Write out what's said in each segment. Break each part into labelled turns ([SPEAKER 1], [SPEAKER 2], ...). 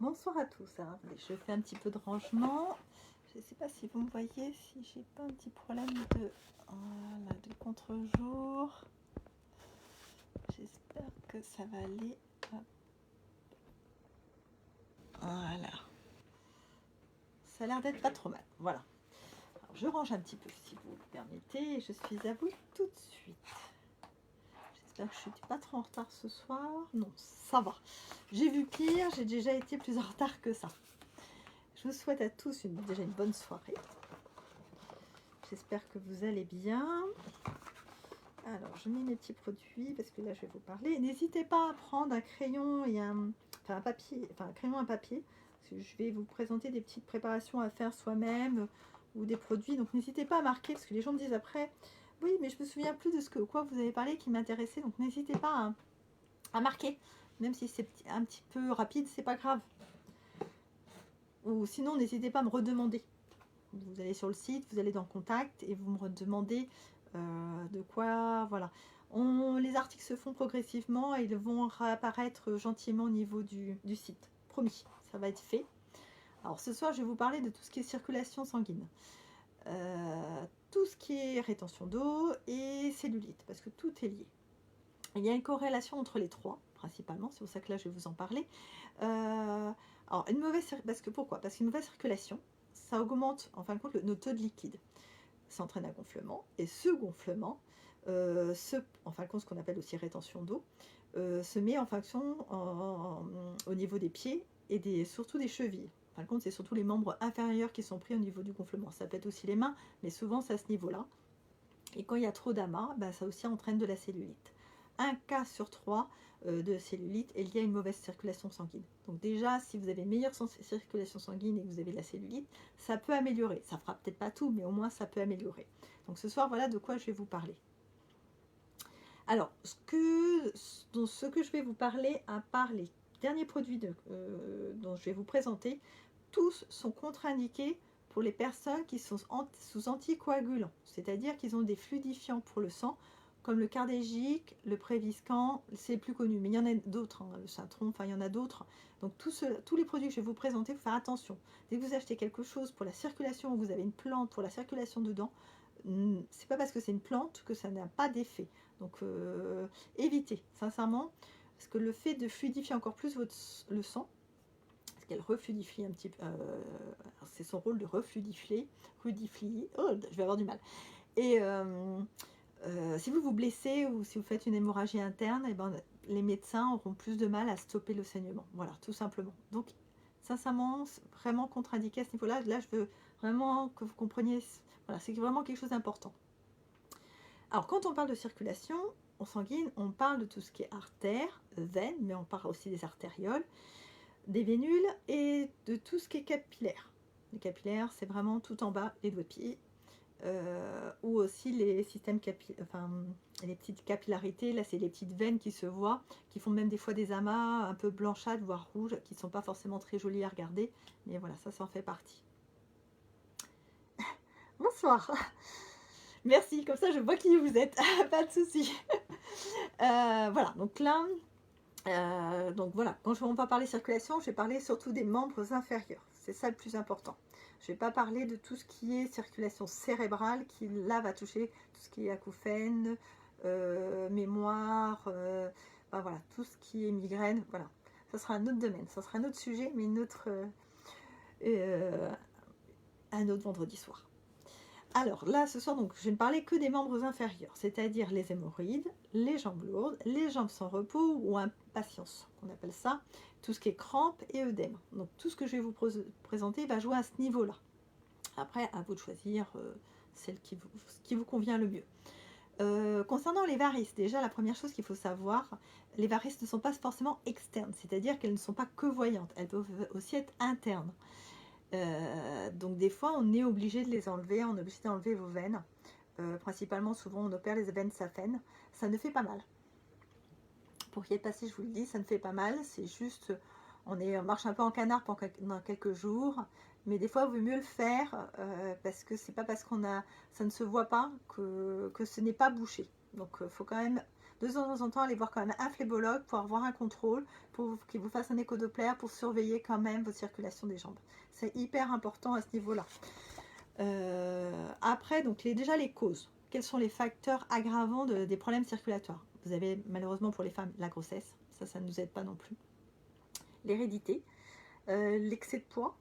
[SPEAKER 1] Bonsoir à tous. Alors, je fais un petit peu de rangement. Je ne sais pas si vous me voyez, si j'ai pas un petit problème de contre-jour. J'espère que ça va aller. Hop. Voilà. Ça a l'air d'être pas trop mal. Voilà. Alors, je range un petit peu si vous le permettez. Et je suis à vous tout de suite. J'espère que je ne suis pas trop en retard ce soir. Non, ça va. J'ai vu pire. J'ai déjà été plus en retard que ça. Je vous souhaite à tous déjà une bonne soirée. J'espère que vous allez bien. Alors, je mets mes petits produits parce que là, je vais vous parler. N'hésitez pas à prendre un crayon et un papier, un crayon et un papier. Parce que je vais vous présenter des petites préparations à faire soi-même ou des produits. Donc, n'hésitez pas à marquer parce que les gens me disent après, oui, mais je me souviens plus de quoi vous avez parlé qui m'intéressait. Donc, n'hésitez pas à marquer, même si c'est un petit peu rapide, c'est pas grave. Ou sinon, n'hésitez pas à me redemander. Vous allez sur le site, vous allez dans Contact et vous me redemandez de quoi, voilà. Les articles se font progressivement et ils vont réapparaître gentiment au niveau du site. Promis, ça va être fait. Alors ce soir, je vais vous parler de tout ce qui est circulation sanguine. Tout ce qui est rétention d'eau et cellulite, parce que tout est lié. Il y a une corrélation entre les trois, principalement, c'est pour ça que là, je vais vous en parler. Alors, pourquoi? Parce qu'une mauvaise circulation, ça augmente en fin de compte notre taux de liquide. Ça entraîne un gonflement. Et ce gonflement, en fin de compte, ce qu'on appelle aussi rétention d'eau, se met en fonction au niveau des pieds et surtout des chevilles. En fin de compte, c'est surtout les membres inférieurs qui sont pris au niveau du gonflement. Ça peut être aussi les mains, mais souvent c'est à ce niveau-là. Et quand il y a trop d'amas, ça aussi entraîne de la cellulite. Un cas sur 3 de cellulite est lié à une mauvaise circulation sanguine. Donc déjà, si vous avez une meilleure circulation sanguine et que vous avez de la cellulite, ça peut améliorer. Ça fera peut-être pas tout, mais au moins ça peut améliorer. Donc ce soir, voilà de quoi je vais vous parler. Alors, ce que je vais vous parler, à part les derniers produits dont je vais vous présenter, tous sont contre-indiqués pour les personnes qui sont sous anticoagulants, c'est-à-dire qu'ils ont des fluidifiants pour le sang, comme le Cardégique, le Préviscan, c'est le plus connu, mais il y en a d'autres, hein, le Cintron, enfin il y en a d'autres. Donc tous les produits que je vais vous présenter, il faut faire attention. Dès que vous achetez quelque chose pour la circulation, ou vous avez une plante pour la circulation dedans, c'est pas parce que c'est une plante que ça n'a pas d'effet. Donc évitez, sincèrement, parce que le fait de fluidifier encore plus le sang, parce qu'elle refluidifie un petit peu, c'est son rôle de refluidifier, oh, je vais avoir du mal. Et si vous vous blessez ou si vous faites une hémorragie interne, et les médecins auront plus de mal à stopper le saignement. Voilà, tout simplement. Donc, sincèrement, c'est vraiment contre-indiqué à ce niveau-là. Là, je veux vraiment que vous compreniez. Voilà, c'est vraiment quelque chose d'important. Alors, quand on parle de circulation sanguine, on parle de tout ce qui est artères, veines, mais on parle aussi des artérioles, des vénules et de tout ce qui est capillaire. Les capillaires, c'est vraiment tout en bas, les doigts de pied, ou aussi les systèmes les petites capillarités. Là, c'est les petites veines qui se voient, qui font même des fois des amas un peu blanchâtres, voire rouges, qui ne sont pas forcément très jolies à regarder. Mais voilà, ça en fait partie. Bonsoir. Merci, comme ça je vois qui vous êtes, pas de souci. Voilà, donc là, donc voilà, quand on va parler circulation, je vais parler surtout des membres inférieurs. C'est ça le plus important. Je ne vais pas parler de tout ce qui est circulation cérébrale, qui là va toucher tout ce qui est acouphène, mémoire, voilà, tout ce qui est migraine, voilà. Ça sera un autre domaine, ça sera un autre sujet, mais un autre vendredi soir. Alors là, ce soir, donc, je ne parlais que des membres inférieurs, c'est-à-dire les hémorroïdes, les jambes lourdes, les jambes sans repos ou impatience, on appelle ça, tout ce qui est crampes et œdème. Donc tout ce que je vais vous présenter va jouer à ce niveau-là. Après, à vous de choisir celle qui vous convient le mieux. Concernant les varices, déjà la première chose qu'il faut savoir, les varices ne sont pas forcément externes, c'est-à-dire qu'elles ne sont pas que voyantes, elles peuvent aussi être internes. Donc des fois on est obligé de les enlever, on est obligé d'enlever vos veines, principalement souvent on opère les veines saphènes, ça ne fait pas mal. Pour y être passé, je vous le dis, ça ne fait pas mal, c'est juste, on marche un peu en canard pendant quelques jours, mais des fois il vaut mieux le faire parce que c'est pas parce ça ne se voit pas que ce n'est pas bouché. Donc faut quand même, de temps en temps, aller voir quand même un phlébologue pour avoir un contrôle, pour qu'il vous fasse un écho-doppler, pour surveiller quand même votre circulation des jambes. C'est hyper important à ce niveau-là. Après, donc déjà les causes. Quels sont les facteurs aggravants des problèmes circulatoires? Vous avez malheureusement pour les femmes la grossesse, ça ne nous aide pas non plus. L'hérédité, l'excès de poids,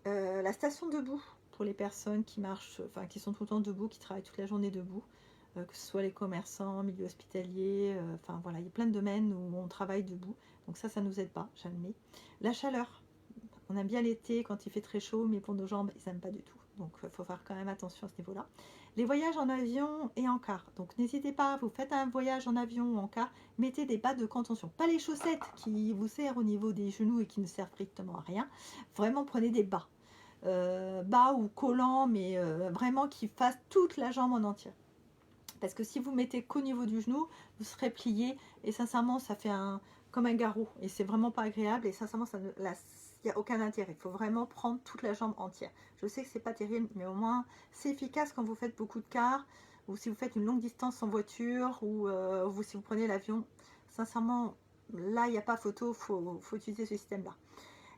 [SPEAKER 1] la station debout pour les personnes qui marchent, enfin qui sont tout le temps debout, qui travaillent toute la journée debout, que ce soit les commerçants, milieu hospitalier, enfin voilà, il y a plein de domaines où on travaille debout, donc ça nous aide pas, j'admets. La chaleur, on aime bien l'été quand il fait très chaud, mais pour nos jambes, ils n'aiment pas du tout, donc il faut faire quand même attention à ce niveau-là. Les voyages en avion et en car, donc n'hésitez pas, vous faites un voyage en avion ou en car, mettez des bas de contention, pas les chaussettes qui vous serrent au niveau des genoux et qui ne servent strictement à rien, vraiment prenez des bas. Bas ou collants, mais vraiment qui fassent toute la jambe en entier. Parce que si vous mettez qu'au niveau du genou, vous serez plié et sincèrement ça fait comme un garrot et c'est vraiment pas agréable et sincèrement il n'y a aucun intérêt. Il faut vraiment prendre toute la jambe entière. Je sais que c'est pas terrible, mais au moins c'est efficace quand vous faites beaucoup de cars ou si vous faites une longue distance en voiture ou si vous prenez l'avion. Sincèrement, là il n'y a pas photo, faut utiliser ce système-là.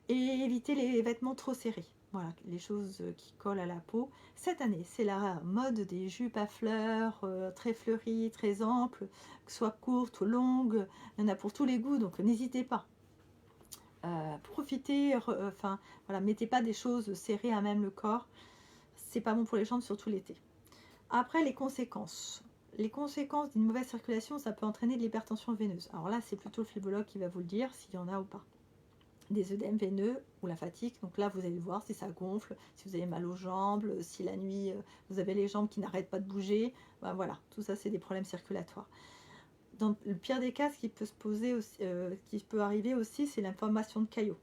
[SPEAKER 1] Et éviter les vêtements trop serrés. Voilà, les choses qui collent à la peau. Cette année, c'est la mode des jupes à fleurs, très fleuries, très amples, que ce soit courtes ou longues. Il y en a pour tous les goûts, donc n'hésitez pas. Profitez, enfin, voilà, mettez pas des choses serrées à même le corps. C'est pas bon pour les jambes, surtout l'été. Après, les conséquences. Les conséquences d'une mauvaise circulation, ça peut entraîner de l'hypertension veineuse. Alors là, c'est plutôt le phlébologue qui va vous le dire, s'il y en a ou pas. Des œdèmes veineux ou la fatigue, donc là vous allez voir si ça gonfle, si vous avez mal aux jambes, si la nuit vous avez les jambes qui n'arrêtent pas de bouger, ben voilà, tout ça c'est des problèmes circulatoires. Dans le pire des cas, ce qui peut se poser aussi, qui peut arriver aussi, c'est l'information de caillots.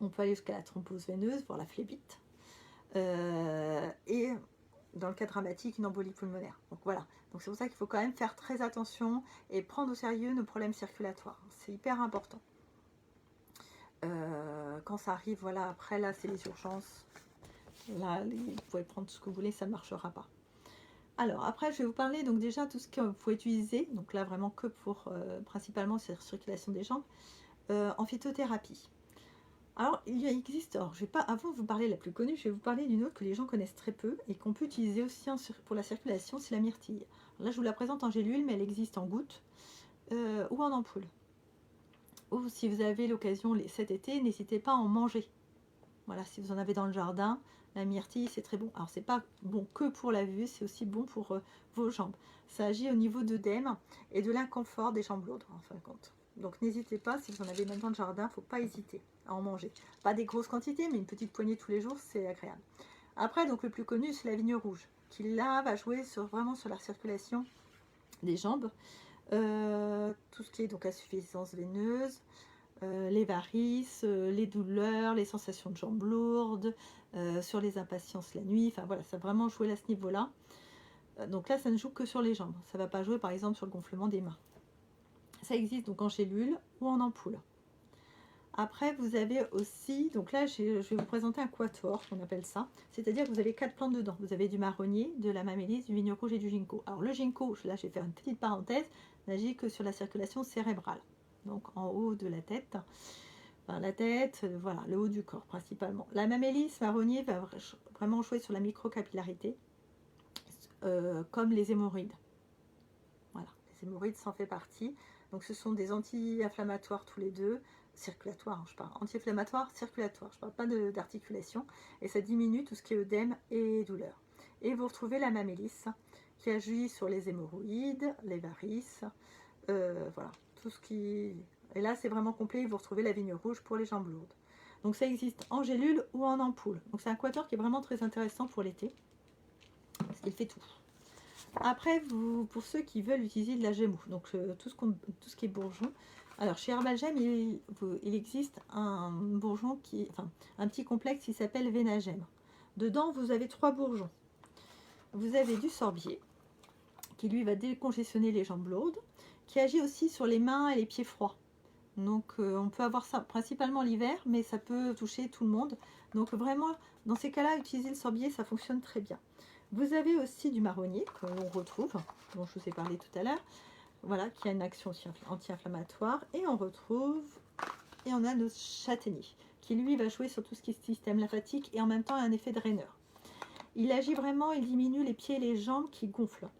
[SPEAKER 1] On peut aller jusqu'à la thrombose veineuse, voire la phlébite, et dans le cas dramatique, une embolie pulmonaire. Donc voilà, donc c'est pour ça qu'il faut quand même faire très attention et prendre au sérieux nos problèmes circulatoires, c'est hyper important. Quand ça arrive, voilà, après là c'est les urgences, là vous pouvez prendre tout ce que vous voulez, ça ne marchera pas. Alors après je vais vous parler donc déjà tout ce qu'il faut utiliser, donc là vraiment que pour principalement cette circulation des jambes, en phytothérapie. Alors il existe, alors je vais pas, avant de vous parler de la plus connue, je vais vous parler d'une autre que les gens connaissent très peu et qu'on peut utiliser aussi pour la circulation, c'est la myrtille. Alors là je vous la présente en gélule, mais elle existe en gouttes ou en ampoule. Ou si vous avez l'occasion cet été, n'hésitez pas à en manger. Voilà, si vous en avez dans le jardin, la myrtille c'est très bon. Alors c'est pas bon que pour la vue, c'est aussi bon pour vos jambes. Ça agit au niveau d'œdème et de l'inconfort des jambes lourdes en fin de compte. Donc n'hésitez pas, si vous en avez même dans le jardin, il ne faut pas hésiter à en manger. Pas des grosses quantités, mais une petite poignée tous les jours, c'est agréable. Après, donc le plus connu, c'est la vigne rouge, qui là va jouer vraiment sur la circulation des jambes. Tout ce qui est donc insuffisance veineuse, les varices, les douleurs, les sensations de jambes lourdes, sur les impatiences la nuit, enfin voilà, ça va vraiment jouer à ce niveau-là. Donc là, ça ne joue que sur les jambes, ça ne va pas jouer par exemple sur le gonflement des mains. Ça existe donc en gélule ou en ampoule. Après, vous avez aussi, donc là, je vais vous présenter un quatuor, qu'on appelle ça. C'est-à-dire que vous avez 4 plantes dedans. Vous avez du marronnier, de la mamélisse, du vigne rouge et du ginkgo. Alors le ginkgo, là, je vais faire une petite parenthèse, n'agit que sur la circulation cérébrale. Donc en haut de la tête. Enfin, la tête, voilà, le haut du corps principalement. La mamélisse, marronnier, va vraiment jouer sur la microcapillarité, comme les hémorroïdes. Voilà, les hémorroïdes s'en fait partie. Donc ce sont des anti-inflammatoires tous les deux. Circulatoire, je parle anti-inflammatoire, circulatoire, je parle pas d'articulation, et ça diminue tout ce qui est œdème et douleur. Et vous retrouvez la mamélisse qui agit sur les hémorroïdes, les varices, voilà, tout ce qui... Et là c'est vraiment complet, vous retrouvez la vigne rouge pour les jambes lourdes. Donc ça existe en gélule ou en ampoule. Donc c'est un quatuor qui est vraiment très intéressant pour l'été, parce qu'il fait tout. Après, pour ceux qui veulent utiliser de la gémeaux, donc tout ce qui est bourgeon. Alors chez Herbalgem, il existe un bourgeon un petit complexe qui s'appelle Vénagem. Dedans, vous avez 3 bourgeons. Vous avez du sorbier, qui lui va décongestionner les jambes lourdes, qui agit aussi sur les mains et les pieds froids. Donc on peut avoir ça principalement l'hiver, mais ça peut toucher tout le monde. Donc vraiment, dans ces cas-là, utiliser le sorbier, ça fonctionne très bien. Vous avez aussi du marronnier, que l'on retrouve, dont je vous ai parlé tout à l'heure. voilà, qui a une action aussi anti-inflammatoire. Et on retrouve, et on a le châtaignier, qui lui va jouer sur tout ce qui est système lymphatique et en même temps a un effet draineur. Il agit vraiment, il diminue les pieds et les jambes qui gonflent.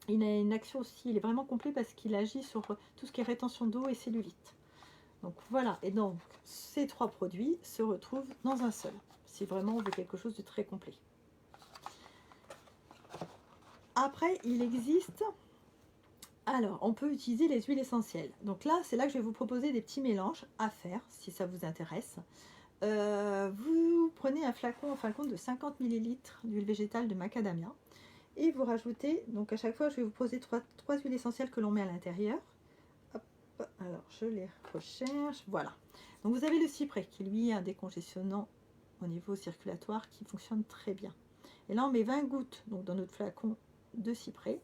[SPEAKER 1] Il a une action aussi, il est vraiment complet parce qu'il agit sur tout ce qui est rétention d'eau et cellulite. Donc voilà, et donc ces 3 produits se retrouvent dans un seul, si vraiment on veut quelque chose de très complet. Après, il existe, alors on peut utiliser les huiles essentielles. Donc là, c'est là que je vais vous proposer des petits mélanges à faire, si ça vous intéresse. Vous prenez un flacon en fin de compte de 50 ml d'huile végétale de macadamia et vous rajoutez, donc à chaque fois je vais vous poser trois huiles essentielles que l'on met à l'intérieur. Alors je les recherche, voilà. Donc vous avez le cyprès qui lui est un décongestionnant au niveau circulatoire qui fonctionne très bien. Et là on met 20 gouttes donc dans notre flacon de cyprès,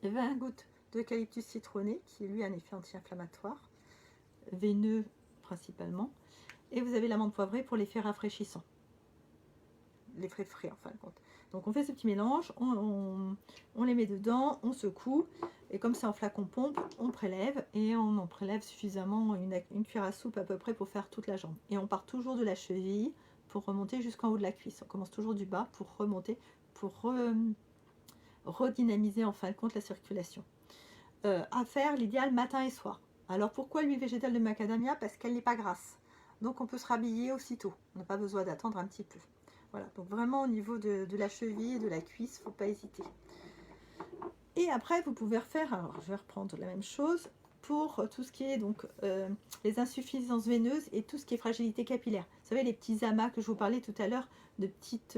[SPEAKER 1] 20 gouttes d'eucalyptus citronné qui lui a un effet anti-inflammatoire, veineux principalement. Et vous avez l'amande poivrée pour l'effet rafraîchissant. L'effet frais en fin de compte. Donc on fait ce petit mélange, on les met dedans, on secoue. Et comme c'est en flacon pompe, on prélève. Et on en prélève suffisamment, une cuillère à soupe à peu près pour faire toute la jambe. Et on part toujours de la cheville pour remonter jusqu'en haut de la cuisse. On commence toujours du bas pour remonter, pour redynamiser en fin de compte la circulation. À faire l'idéal matin et soir. Alors pourquoi l'huile végétale de macadamia? Parce qu'elle n'est pas grasse. Donc on peut se rhabiller aussitôt, on n'a pas besoin d'attendre un petit peu. Voilà, donc vraiment au niveau de la cheville et de la cuisse, il ne faut pas hésiter. Et après vous pouvez refaire, alors je vais reprendre la même chose, pour tout ce qui est donc les insuffisances veineuses et tout ce qui est fragilité capillaire. Vous savez les petits amas que je vous parlais tout à l'heure, de petites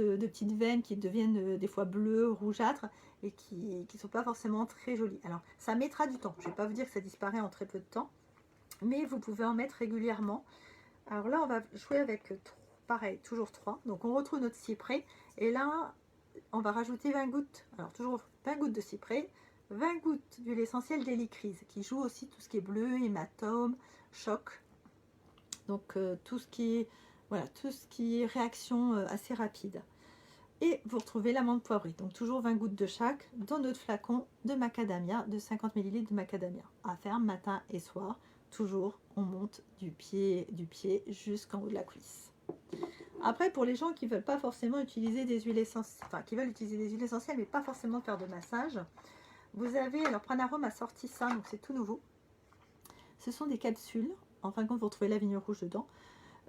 [SPEAKER 1] veines qui deviennent des fois bleues, rougeâtres, et qui ne sont pas forcément très jolies. Alors ça mettra du temps, je ne vais pas vous dire que ça disparaît en très peu de temps, mais vous pouvez en mettre régulièrement. Alors là, on va jouer avec, pareil, toujours 3. Donc on retrouve notre cyprès. Et là, on va rajouter 20 gouttes. Alors toujours 20 gouttes de cyprès, 20 gouttes d'huile essentielle d'hélicryse, qui joue aussi tout ce qui est bleu, hématome, choc. Donc tout ce qui est, voilà, tout ce qui est réaction assez rapide. Et vous retrouvez l'amande poivrée. Donc toujours 20 gouttes de chaque dans notre flacon de macadamia, de 50 ml de macadamia. À faire matin et soir. Toujours, on monte du pied jusqu'en haut de la cuisse. Après, pour les gens qui ne veulent pas forcément utiliser des huiles essentielles, enfin qui veulent utiliser des huiles essentielles, mais pas forcément faire de massage, vous avez, alors Pranarum a sorti ça, donc c'est tout nouveau. Ce sont des capsules, en fin de compte, vous retrouvez la vigne rouge dedans.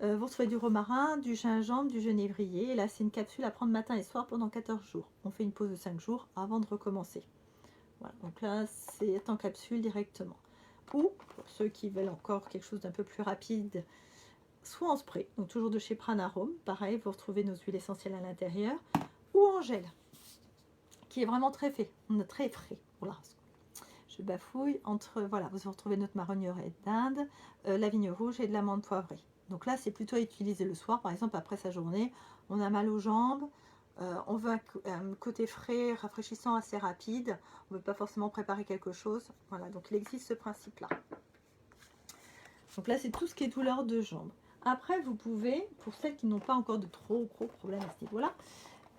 [SPEAKER 1] Vous retrouvez du romarin, du gingembre, du genévrier. Et là, c'est une capsule à prendre matin et soir pendant 14 jours. On fait une pause de 5 jours avant de recommencer. Voilà, donc là, c'est en capsule directement. Ou, pour ceux qui veulent encore quelque chose d'un peu plus rapide, soit en spray, donc toujours de chez Pranarum, pareil, vous retrouvez nos huiles essentielles à l'intérieur, ou en gel, qui est vraiment très frais. Voilà, je bafouille, voilà, vous retrouvez notre marronnière d'Inde, la vigne rouge et de l'amande poivrée. Donc là, c'est plutôt à utiliser le soir, par exemple, après sa journée, on a mal aux jambes, on veut un côté frais, rafraîchissant, assez rapide. On ne veut pas forcément préparer quelque chose. Voilà, donc il existe ce principe-là. Donc là, c'est tout ce qui est douleur de jambes. Après, vous pouvez, pour celles qui n'ont pas encore de trop gros problèmes à ce niveau-là,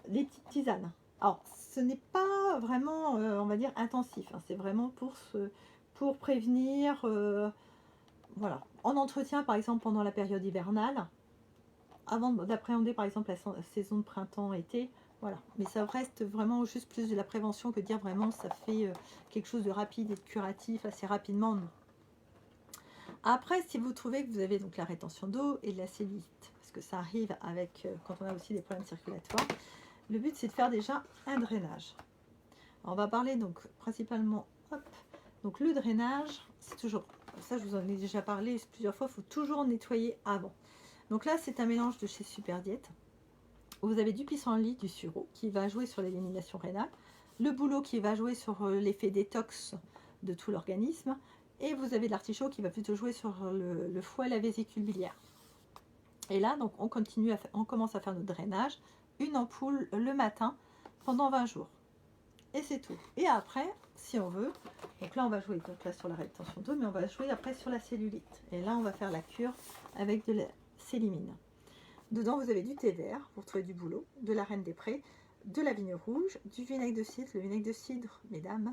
[SPEAKER 1] les petites tisanes. Alors, ce n'est pas vraiment, on va dire, intensif. Hein. C'est vraiment pour prévenir, voilà. En entretien, par exemple, pendant la période hivernale, avant d'appréhender par exemple la saison de printemps-été, voilà. Mais ça reste vraiment juste plus de la prévention que de dire vraiment ça fait quelque chose de rapide et de curatif assez rapidement. Non. Après, si vous trouvez que vous avez donc la rétention d'eau et de la cellulite, parce que ça arrive avec quand on a aussi des problèmes circulatoires, le but c'est de faire déjà un drainage. Alors, on va parler donc principalement, hop, donc le drainage, c'est toujours, ça je vous en ai déjà parlé plusieurs fois, il faut toujours nettoyer avant. Donc là, c'est un mélange de chez Super Diète. Vous avez du pissenlit, du sureau, qui va jouer sur l'élimination rénale, le bouleau qui va jouer sur l'effet détox de tout l'organisme, et vous avez de l'artichaut qui va plutôt jouer sur le foie et la vésicule biliaire. Et là, donc, on commence à faire notre drainage, une ampoule le matin pendant 20 jours. Et c'est tout. Et après, si on veut, donc là, on va jouer donc là, sur la rétention d'eau, mais on va jouer après sur la cellulite. Et là, on va faire la cure avec de la Célimine. Dedans, vous avez du thé vert, vous retrouvez du bouleau, de la reine des prés, de la vigne rouge, du vinaigre de cidre. Le vinaigre de cidre, mesdames,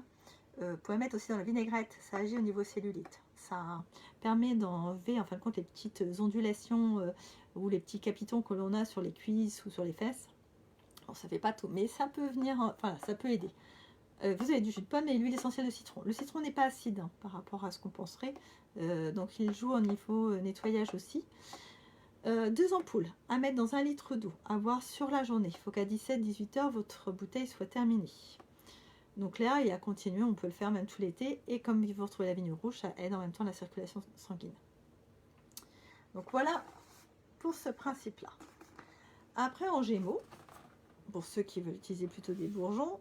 [SPEAKER 1] Vous pouvez mettre aussi dans la vinaigrette, ça agit au niveau cellulite. Ça permet d'enlever en fin de compte les petites ondulations ou les petits capitons que l'on a sur les cuisses ou sur les fesses. Bon, ça fait pas tout, mais ça peut venir, voilà, ça peut aider. Vous avez du jus de pomme et l'huile essentielle de citron. Le citron n'est pas acide hein, par rapport à ce qu'on penserait, donc il joue au niveau nettoyage aussi. 2 ampoules à mettre dans 1 litre d'eau, à boire sur la journée. Il faut qu'à 17-18 heures, votre bouteille soit terminée. Donc là, et à continuer, on peut le faire même tout l'été. Et comme vous retrouvez la vigne rouge, ça aide en même temps la circulation sanguine. Donc voilà pour ce principe-là. Après, en gémeaux, pour ceux qui veulent utiliser plutôt des bourgeons,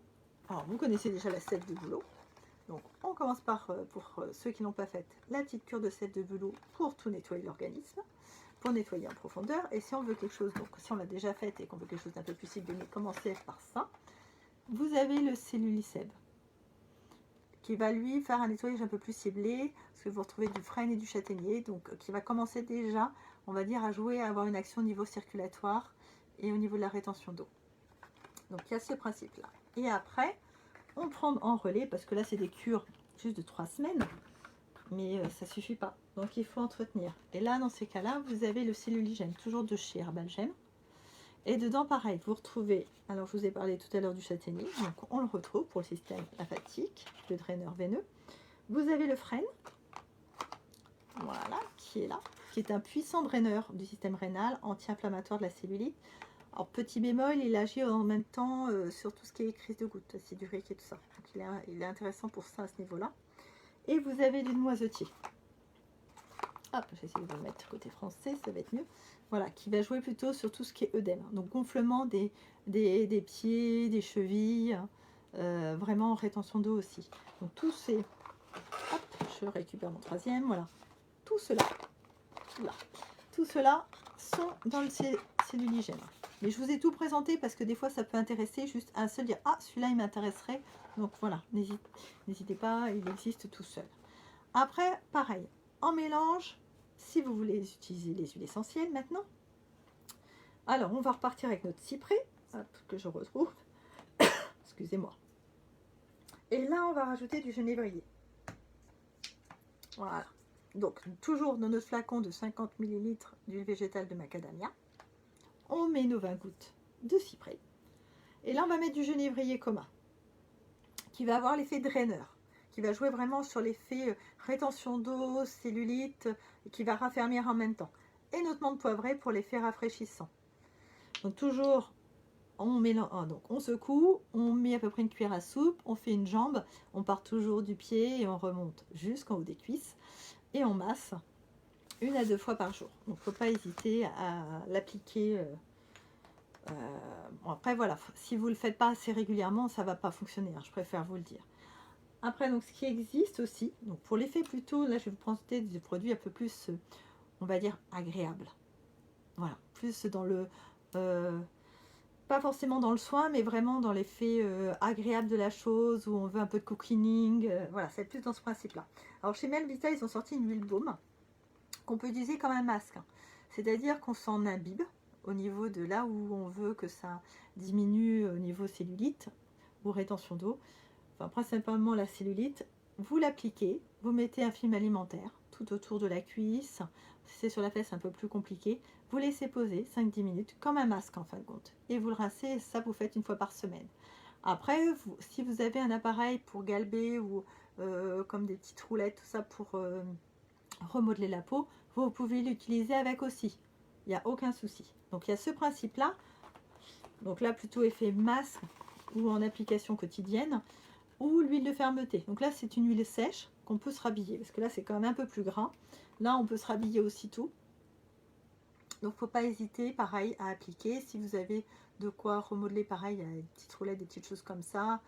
[SPEAKER 1] alors vous connaissez déjà la sève de bouleau. Donc on commence par, pour ceux qui ne l'ont pas faite, la petite cure de sève de bouleau pour tout nettoyer l'organisme, pour nettoyer en profondeur. Et si on veut quelque chose, donc si on l'a déjà faite et qu'on veut quelque chose d'un peu plus ciblé, commencer par ça. Vous avez le cellulicèbe qui va lui faire un nettoyage un peu plus ciblé, parce que vous retrouvez du frêne et du châtaignier, donc qui va commencer déjà, on va dire, à jouer, à avoir une action au niveau circulatoire et au niveau de la rétention d'eau. Donc il y a ce principe-là. Et après, on prend en relais, parce que là c'est des cures juste de 3 semaines, mais ça suffit pas. Donc il faut entretenir. Et là, dans ces cas-là, vous avez le celluligène, toujours de chez Herbalgem. Et dedans, pareil, vous retrouvez, alors je vous ai parlé tout à l'heure du châtaignier, donc on le retrouve pour le système lymphatique, le draineur veineux. Vous avez le frêne, voilà, qui est là, qui est un puissant draineur du système rénal, anti-inflammatoire de la cellulite. Alors petit bémol, il agit en même temps sur tout ce qui est crise de goutte, acidurique et tout ça. Donc il est intéressant pour ça à ce niveau-là. Et vous avez du noisetier. Hop, j'essaie de le mettre côté français, ça va être mieux. Voilà, qui va jouer plutôt sur tout ce qui est œdème. Donc gonflement des pieds, des chevilles, vraiment rétention d'eau aussi. Donc tous ces... Hop, je récupère mon 3e, voilà. Tout cela, là, tout cela sont dans le celluligène. Mais je vous ai tout présenté parce que des fois ça peut intéresser juste à se dire « Ah, celui-là il m'intéresserait ». Donc voilà, n'hésitez pas, il existe tout seul. Après, pareil, en mélange, si vous voulez utiliser les huiles essentielles maintenant. Alors, on va repartir avec notre cyprès, hop, que je retrouve. Excusez-moi. Et là, on va rajouter du genévrier. Voilà. Donc, toujours dans notre flacon de 50 ml d'huile végétale de macadamia, on met nos 20 gouttes de cyprès. Et là, on va mettre du genévrier commun, qui va avoir l'effet draineur, qui va jouer vraiment sur l'effet rétention d'eau, cellulite, et qui va raffermir en même temps. Et notre menthe poivrée pour l'effet rafraîchissant. Donc toujours, on mélange, donc on secoue, on met à peu près une cuillère à soupe, on fait une jambe, on part toujours du pied et on remonte jusqu'en haut des cuisses. Et on masse 1 à 2 fois par jour. Donc il ne faut pas hésiter à l'appliquer. Bon, après voilà, si vous ne le faites pas assez régulièrement, ça ne va pas fonctionner, hein, je préfère vous le dire. Après, donc ce qui existe aussi, donc pour l'effet plutôt, là je vais vous présenter des produits un peu plus, on va dire, agréables. Voilà, plus dans le... pas forcément dans le soin, mais vraiment dans l'effet agréable de la chose, où on veut un peu de cocooning. Voilà, c'est plus dans ce principe-là. Alors chez Melvita, ils ont sorti une huile baume qu'on peut utiliser comme un masque. C'est-à-dire qu'on s'en imbibe au niveau de là où on veut que ça diminue au niveau cellulite ou rétention d'eau. Enfin, principalement la cellulite. Vous l'appliquez, vous mettez un film alimentaire tout autour de la cuisse. Si c'est sur la fesse, un peu plus compliqué. Vous laissez poser 5-10 minutes comme un masque en fin de compte. Et vous le rincez, et ça vous faites 1 fois par semaine. Après, si vous avez un appareil pour galber ou comme des petites roulettes, tout ça pour remodeler la peau, vous pouvez l'utiliser avec aussi. Il n'y a aucun souci. Donc il y a ce principe-là. Donc là, plutôt effet masque ou en application quotidienne, ou l'huile de fermeté. Donc là, c'est une huile sèche qu'on peut se rhabiller, parce que là, c'est quand même un peu plus gras. Là, on peut se rhabiller aussitôt. Donc, il ne faut pas hésiter, pareil, à appliquer. Si vous avez de quoi remodeler, pareil, il y a des petites roulettes, des petites choses comme ça.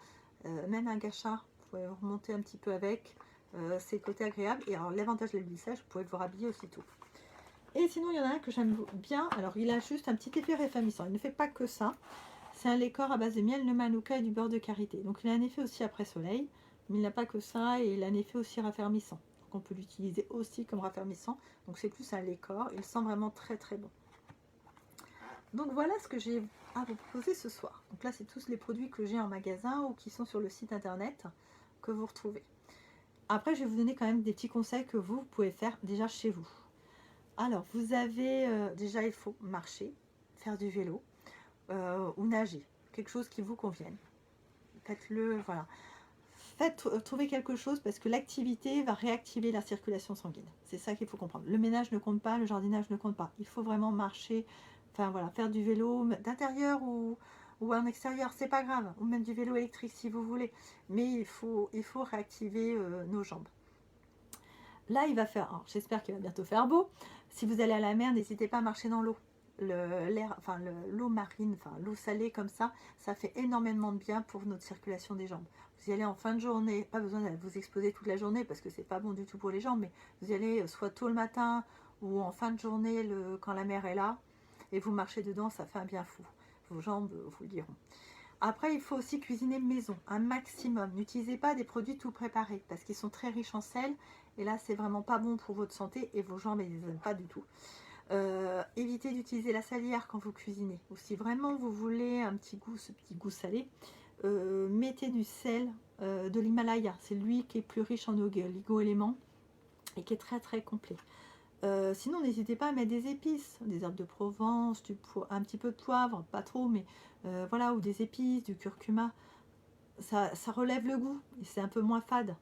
[SPEAKER 1] Même un gâchard, vous pouvez remonter un petit peu avec. C'est le côté agréable. Et alors, l'avantage de l'huile sèche, vous pouvez vous rhabiller aussitôt. Et sinon, il y en a un que j'aime bien. Alors, il a juste un petit effet raffermissant. Il ne fait pas que ça. C'est un lait corps à base de miel, de manuka et du beurre de karité. Donc, il a un effet aussi après soleil. Mais il n'a pas que ça. Et il a un effet aussi raffermissant. Donc, on peut l'utiliser aussi comme raffermissant. Donc, c'est plus un lait corps. Il sent vraiment très, très bon. Donc, voilà ce que j'ai à vous proposer ce soir. Donc là, c'est tous les produits que j'ai en magasin ou qui sont sur le site internet. que vous retrouvez. Après, je vais vous donner quand même des petits conseils que vous pouvez faire déjà chez vous. Alors, vous avez déjà, il faut marcher, faire du vélo ou nager, quelque chose qui vous convienne. Faites-le, voilà. Trouvez quelque chose parce que l'activité va réactiver la circulation sanguine. C'est ça qu'il faut comprendre. Le ménage ne compte pas, le jardinage ne compte pas. Il faut vraiment marcher, enfin voilà, faire du vélo d'intérieur ou en extérieur, c'est pas grave. Ou même du vélo électrique si vous voulez. Mais il faut réactiver nos jambes. Là, il va faire, j'espère qu'il va bientôt faire beau. Si vous allez à la mer, n'hésitez pas à marcher dans l'eau. L'eau marine, enfin l'eau salée comme ça fait énormément de bien pour notre circulation des jambes. Vous y allez en fin de journée, pas besoin de vous exposer toute la journée parce que c'est pas bon du tout pour les jambes, mais vous y allez soit tôt le matin ou en fin de journée quand la mer est là et vous marchez dedans, ça fait un bien fou. Vos jambes vous le diront. Après, il faut aussi cuisiner maison, un maximum. N'utilisez pas des produits tout préparés parce qu'ils sont très riches en sel et là, c'est vraiment pas bon pour votre santé et vos jambes, elles ne les aiment pas du tout. Évitez d'utiliser la salière quand vous cuisinez. Ou si vraiment vous voulez ce petit goût salé, mettez du sel de l'Himalaya. C'est lui qui est plus riche en oligo-éléments et qui est très très complet. Sinon, n'hésitez pas à mettre des épices, des herbes de Provence, un petit peu de poivre, pas trop, mais voilà, ou des épices, du curcuma. Ça relève le goût et c'est un peu moins fade.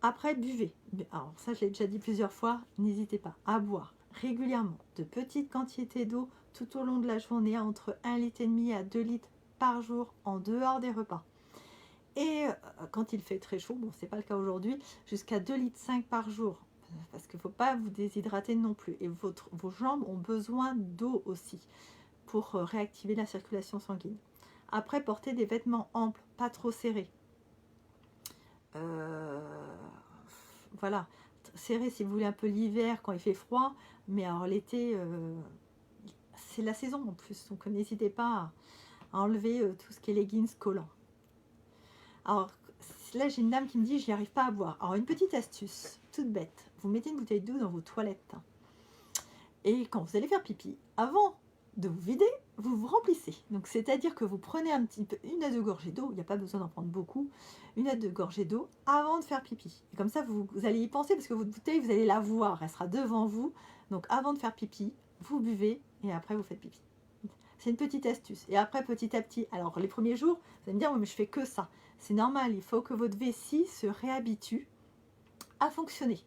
[SPEAKER 1] Après, buvez. Alors ça, je l'ai déjà dit plusieurs fois, n'hésitez pas à boire régulièrement de petites quantités d'eau tout au long de la journée, entre 1,5 litre à 2 litres par jour en dehors des repas. Et quand il fait très chaud, bon, c'est pas le cas aujourd'hui, jusqu'à 2,5 litres par jour. Parce qu'il ne faut pas vous déshydrater non plus. Et vos jambes ont besoin d'eau aussi pour réactiver la circulation sanguine. Après, portez des vêtements amples, pas trop serrés. Voilà, serré si vous voulez un peu l'hiver quand il fait froid, mais alors l'été, c'est la saison en plus, donc n'hésitez pas à enlever tout ce qui est leggings collants. Alors là, j'ai une dame qui me dit je n'y arrive pas à boire. Alors une petite astuce, toute bête, vous mettez une bouteille d'eau dans vos toilettes et quand vous allez faire pipi, avant de vous vider, vous vous remplissez. Donc c'est-à-dire que vous prenez un petit peu, 1 à 2 gorgées d'eau, il n'y a pas besoin d'en prendre beaucoup, 1 à 2 gorgées d'eau avant de faire pipi. Et comme ça, vous allez y penser parce que votre bouteille, vous allez la voir, elle sera devant vous. Donc avant de faire pipi, vous buvez et après vous faites pipi. C'est une petite astuce. Et après, petit à petit, alors les premiers jours, vous allez me dire, oui, mais je fais que ça. C'est normal, il faut que votre vessie se réhabitue à fonctionner.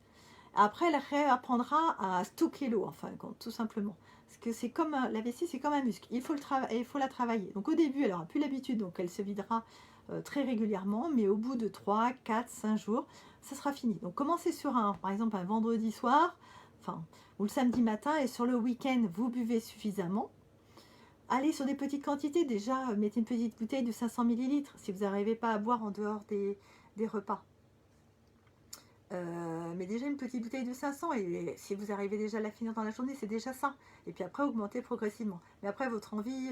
[SPEAKER 1] Après, elle réapprendra à stocker l'eau, enfin, tout simplement. Parce que c'est comme la vessie, c'est comme un muscle. Il faut la travailler. Donc au début, elle n'aura plus l'habitude, donc elle se videra très régulièrement. Mais au bout de 3, 4, 5 jours, ça sera fini. Donc commencez sur par exemple, un vendredi soir, ou le samedi matin, et sur le week-end, vous buvez suffisamment. Allez sur des petites quantités. Déjà, mettez une petite bouteille de 500 ml si vous n'arrivez pas à boire en dehors des repas. Mais déjà une petite bouteille de 500 et si vous arrivez déjà à la finir dans la journée, c'est déjà ça. Et puis après, augmentez progressivement. Mais après, votre envie,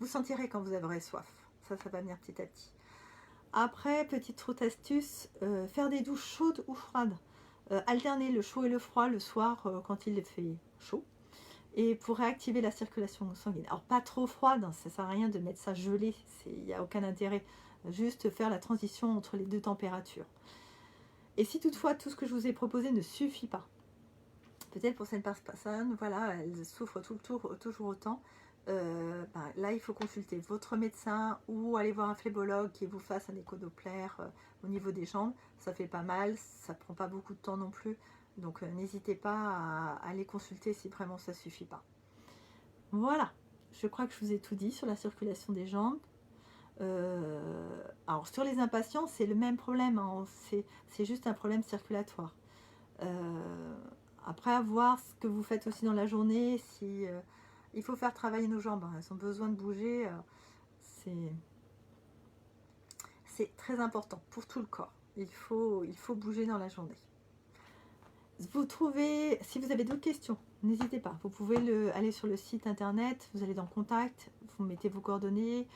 [SPEAKER 1] vous sentirez quand vous aurez soif. Ça va venir petit à petit. Après, petite autre astuce, faire des douches chaudes ou froides. Alterner le chaud et le froid le soir quand il fait chaud. Et pour réactiver la circulation sanguine. Alors pas trop froide, hein, ça ne sert à rien de mettre ça gelé, il n'y a aucun intérêt. Juste faire la transition entre les deux températures. Et si toutefois tout ce que je vous ai proposé ne suffit pas, peut-être pour certaines personnes, voilà, elles souffrent toujours autant, là il faut consulter votre médecin ou aller voir un phlébologue qui vous fasse un écho-doppler au niveau des jambes. Ça fait pas mal, ça prend pas beaucoup de temps non plus, donc n'hésitez pas à aller consulter si vraiment ça suffit pas. Voilà, je crois que je vous ai tout dit sur la circulation des jambes. Alors sur les impatients, c'est le même problème, hein, c'est juste un problème circulatoire. Après, à voir ce que vous faites aussi dans la journée, si il faut faire travailler nos jambes, hein, elles ont besoin de bouger, c'est très important pour tout le corps. Il faut bouger dans la journée. Vous trouvez, si vous avez d'autres questions, n'hésitez pas, vous pouvez aller sur le site internet, vous allez dans contact, vous mettez vos coordonnées,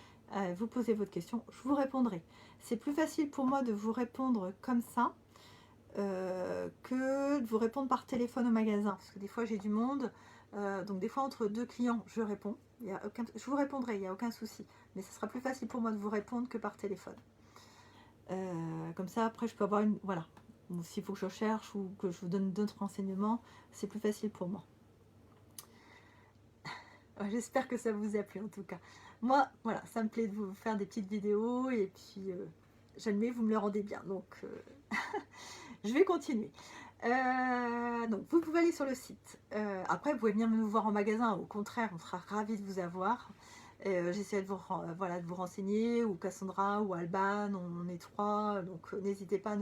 [SPEAKER 1] vous posez votre question, je vous répondrai. C'est plus facile pour moi de vous répondre comme ça que de vous répondre par téléphone au magasin, parce que des fois j'ai du monde, donc des fois entre 2 clients je réponds, je vous répondrai, il n'y a aucun souci, mais ce sera plus facile pour moi de vous répondre que par téléphone. Comme ça, après, je peux avoir une... Voilà. S'il faut que je cherche ou que je vous donne d'autres renseignements, c'est plus facile pour moi. J'espère que ça vous a plu en tout cas. Moi, voilà, ça me plaît de vous faire des petites vidéos et puis j'admets, vous me le rendez bien. Donc, je vais continuer. Donc, vous pouvez aller sur le site. Après, vous pouvez venir nous voir en magasin. Au contraire, on sera ravis de vous avoir. J'essaie de vous, voilà, de vous renseigner, ou Cassandra, ou Alban, on est trois. Donc, n'hésitez pas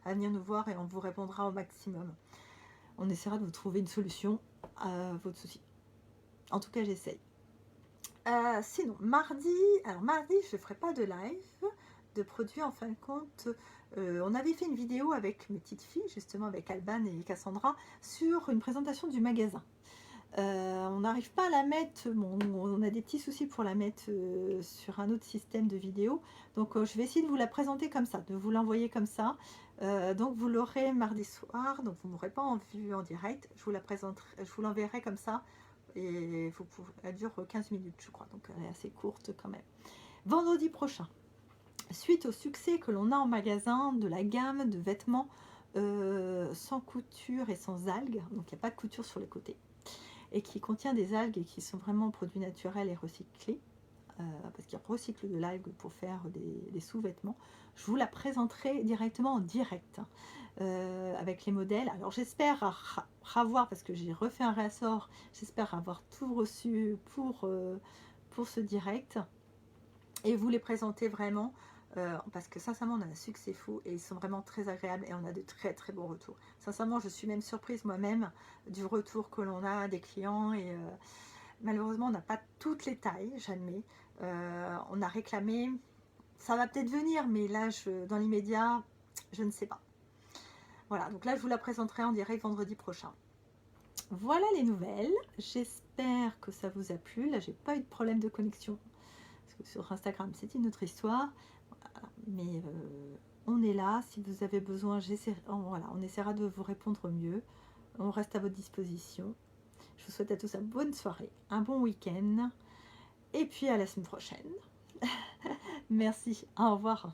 [SPEAKER 1] à venir nous voir et on vous répondra au maximum. On essaiera de vous trouver une solution à votre souci. En tout cas, j'essaye. Sinon, mardi, je ne ferai pas de live de produits. En fin de compte, on avait fait une vidéo avec mes petites filles, justement avec Alban et Cassandra, sur une présentation du magasin. On n'arrive pas à la mettre, bon, on a des petits soucis pour la mettre sur un autre système de vidéo. Donc, je vais essayer de vous la présenter comme ça, de vous l'envoyer comme ça. Donc, vous l'aurez mardi soir, donc vous ne m'aurez pas en vue en direct. Je vous la présenterai, je vous l'enverrai comme ça. Et elle dure 15 minutes, je crois, donc elle est assez courte quand même. Vendredi prochain, suite au succès que l'on a en magasin de la gamme de vêtements sans couture et sans algues, donc il n'y a pas de couture sur les côtés, et qui contient des algues et qui sont vraiment produits naturels et recyclés, parce qu'ils recyclent de l'algue pour faire des sous-vêtements. Je vous la présenterai directement en direct. Avec les modèles. Alors j'espère avoir, parce que j'ai refait un réassort, j'espère avoir tout reçu pour ce direct et vous les présenter vraiment parce que sincèrement on a un succès fou et ils sont vraiment très agréables et on a de très très bons retours. Sincèrement je suis même surprise moi-même du retour que l'on a des clients et malheureusement on n'a pas toutes les tailles, j'admets. On a réclamé, ça va peut-être venir mais là dans l'immédiat je ne sais pas. Voilà, donc là, je vous la présenterai en direct vendredi prochain. Voilà les nouvelles. J'espère que ça vous a plu. Là, j'ai pas eu de problème de connexion. Parce que sur Instagram, c'est une autre histoire. Voilà, mais on est là. Si vous avez besoin, voilà, on essaiera de vous répondre au mieux. On reste à votre disposition. Je vous souhaite à tous une bonne soirée, un bon week-end. Et puis à la semaine prochaine. Merci. Au revoir.